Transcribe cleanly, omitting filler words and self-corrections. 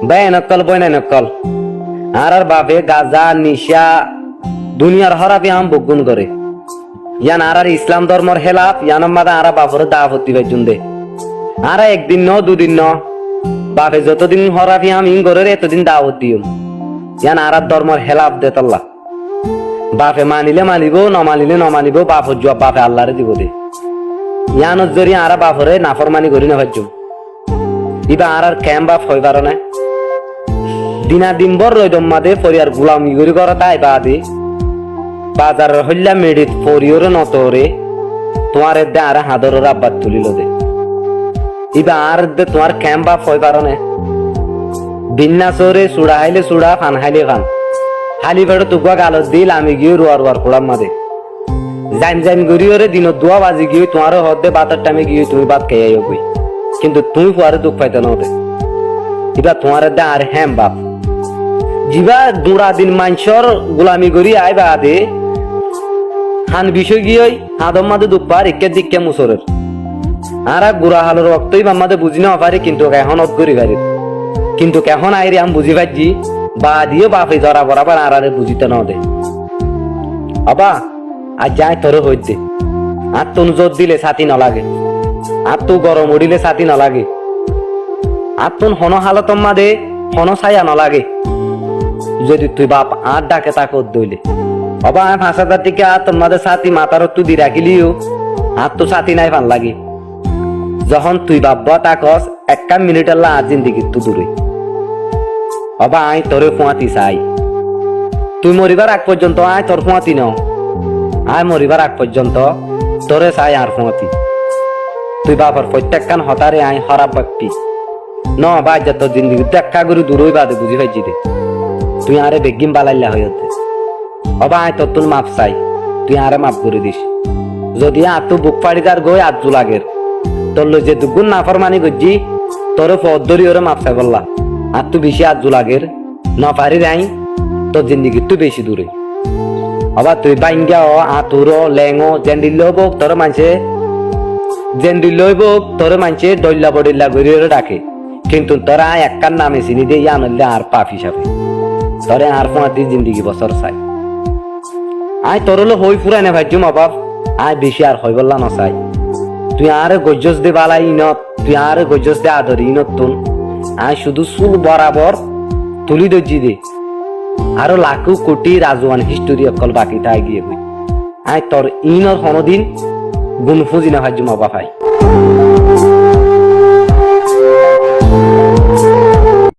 Ben নকল Bruyne নকল আর বাপে গাজা নিশা দুনিয়ার হরাপি আম বগুন করে ইয়ান আর ইসলাম ধর্মর হেলাপ ইয়ান মাদা আর বাপর দাওয়াত দিবে জুন্দে আর একদিন ন দুদিন ন বাপে যতদিন হরাপি আম ইন করে এতদিন দাওয়াত দিও ইয়ান আর ধর্মর হেলাপ দে তল্লা বাপে মানিলে মানিব ন মানিলে ন মানিব বাপর জবাব বাপে আল্লাহরে দিব দে ইয়ান জরি আর বাপরে নাফরমানি করি না ভাজ্জুম ইবা আর ক্যাম বাপ হই পারো না দিনা দিনভর রইদম মাদে পরিয়ার গুলামি করি করা তাই বাদে বাজারের হইলা মেডিত পরিয়রে নতরে তোমার দে আর হাদরের আব্বাত তুলিল দে ইবা আর দে তোমার ক্যাম বাপ হই পারো না বিন্না চোরে চুড়া হাইলে চুড়া ফান হাইলে ফান হালি বেড়ে তুকুয়া গালত দিল আমি গিয়ে রুয়ার রুয়ার কোড়াম মাদে জাইম জাইম গড়িওরে দিন দোয়া বাজি গিয়ে তোমার হদে বাতার টাইমে গিয়ে তুমি বাদ খেয়ে গই কিন্তু তুমি ফুয়ারে দুঃখ পাইতে না হতে ইবা তোমার দে আর হ্যাম বাপ জিবা দুরা দিন মানসর গোলামি করি আইবা আদে হান বিষয় গিয়ে হাদম মাদে দুঃখ পার একে দিকে মুসরের আর গুড়া হালের রক্তই মামাদে বুঝি না পারি কিন্তু এখন অত করি পারি কিন্তু কেখন আইরে আমি বুঝি পাচ্ছি বা দিয়ে বাপে জরা বরাবর আরে বুঝিতে না দে আবা আর যাই তোর হইতে আর তো জোর দিলে ছাতি না লাগে আর তো গরম উড়িলে ছাতি না লাগে আর তোর হন হালতম মাদে হন ছায়া না লাগে যদি তুই বাপ আর ডাকে তাকে দইলে বাবা আমি 5,000 টাকা আর তোমাদের ছাতি মাথার একটু দি রাখিলিও আর তো ছাতি নাই ভাল লাগে যখন তুই বাবা তাকস 1 মিনিট আল্লাহ আর জিন্দিগি তু দূরে বাবা আই তোরে ফুয়াতি চাই তুই মরিবার আগ পর্যন্ত আয় তোর ফুয়াতি নাও আয় মরিবার আগ পর্যন্ত তোরে চাই আর ফুয়াতি তুই বাবার প্রত্যেকখান হতারে আই হরাপ ব্যক্তি ন বাই যত জিন্দিগি দেখা করে দূরই বাদে বুঝি পাইছি দে তুই আরে বেগিম বালাইলা হইতে বাবা আয় তোর তুল মাপ চাই তুই আরে মাপ করে দিস যদি আর তুই বুক ফাড়ি যার গই আজু লাগের তোর যে দুগুণ নাফরমানি করছি তোর পদ্ধরি ওরে মাপ চাই বললা আর তুই বেশি আজু লাগের না পারি রাই তোর জিন্দিগি তুই বেশি দূরে আবার তুই বাইঙ্গা আতুর লেঙো জেন্ডিল হোক তোর মানছে জেন্ডিল হোক তোর মানছে ডল্লা বডিল্লা করে ডাকে কিন্তু তোরা একখান নামে চিনি দিয়ে আনলে আর পাপ হিসাবে তোরে আর ফোনাতি জিন্দিগি বছর চাই আয় তোর হলো হই ফুরাই না ভাইজুম অভাব আয় বেশি আর হই বললা না চাই তুই আর গজ্জস দে বালাই ইনত তুই আর গজ্জস দে আদর ইনত তুন আয় শুধু চুল বরাবর তুলি দর্জি দে আরো লাখো কোটি রাজওয়ান হিস্টোরি অকল বাকি তাই গিয়ে হই আয় তোর ইনর কোনদিন গুণ ফুজি না ভাইজুম অভাব ভাই